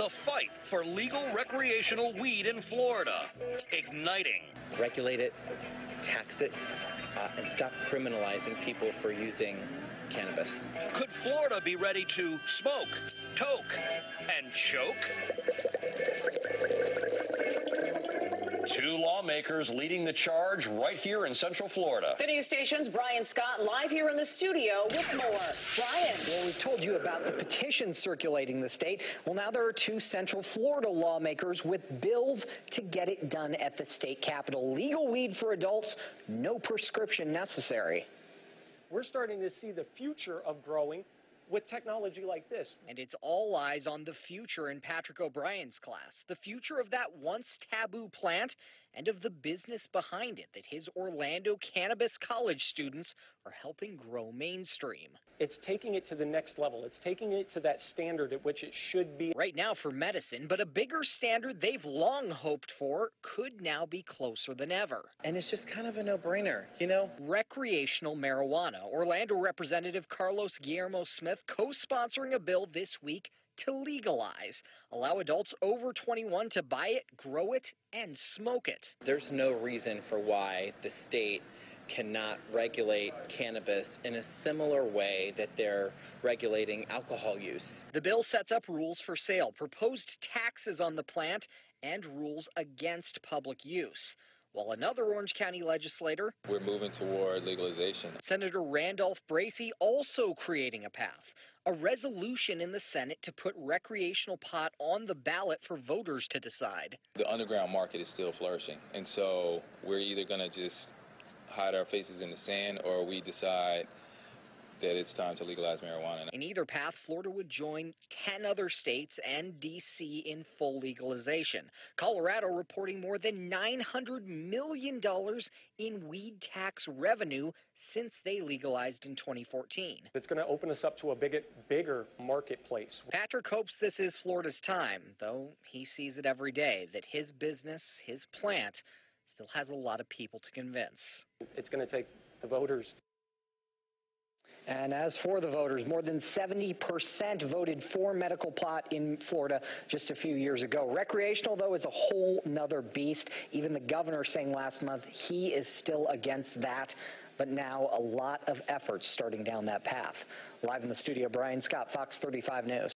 The fight for legal recreational weed in Florida igniting. Regulate it, tax it, and stop criminalizing people for using cannabis. Could Florida be ready to smoke, toke, and choke? Two lawmakers leading the charge right here in Central Florida. The news station's Brian Scott live here in the studio with more. Brian. Well, we've told you about the petition circulating the state. Well, now there are two Central Florida lawmakers with bills to get it done at the state capitol. Legal weed for adults, no prescription necessary. We're starting to see the future of growing with technology like this. And it's all eyes on the future in Patrick O'Brien's class. The future of that once taboo plant and of the business behind it that his Orlando Cannabis College students are helping grow mainstream. It's taking it to the next level. It's taking it to that standard at which it should be. Right now for medicine, but a bigger standard they've long hoped for could now be closer than ever. And it's just kind of a no-brainer, you know? Recreational marijuana. Orlando Representative Carlos Guillermo Smith co-sponsoring a bill this week to legalize, allow adults over 21 to buy it, grow it, and smoke it. There's no reason for why the state cannot regulate cannabis in a similar way that they're regulating alcohol use. The bill sets up rules for sale, proposed taxes on the plant, and rules against public use. While another Orange County legislator, we're moving toward legalization. Senator Randolph Bracey, also creating a path. A resolution in the Senate to put recreational pot on the ballot for voters to decide. The underground market is still flourishing, and so we're either going to just hide our faces in the sand or we decide that it's time to legalize marijuana. In either path, Florida would join 10 other states and D.C. in full legalization. Colorado reporting more than $900 million in weed tax revenue since they legalized in 2014. It's going to open us up to a bigger marketplace. Patrick hopes this is Florida's time, though he sees it every day, that his business, his plant, still has a lot of people to convince. It's going to take the voters. And as for the voters, more than 70% voted for medical pot in Florida just a few years ago. Recreational, though, is a whole nother beast. Even the governor saying last month he is still against that. But now a lot of efforts starting down that path. Live in the studio, Brian Scott, Fox 35 News.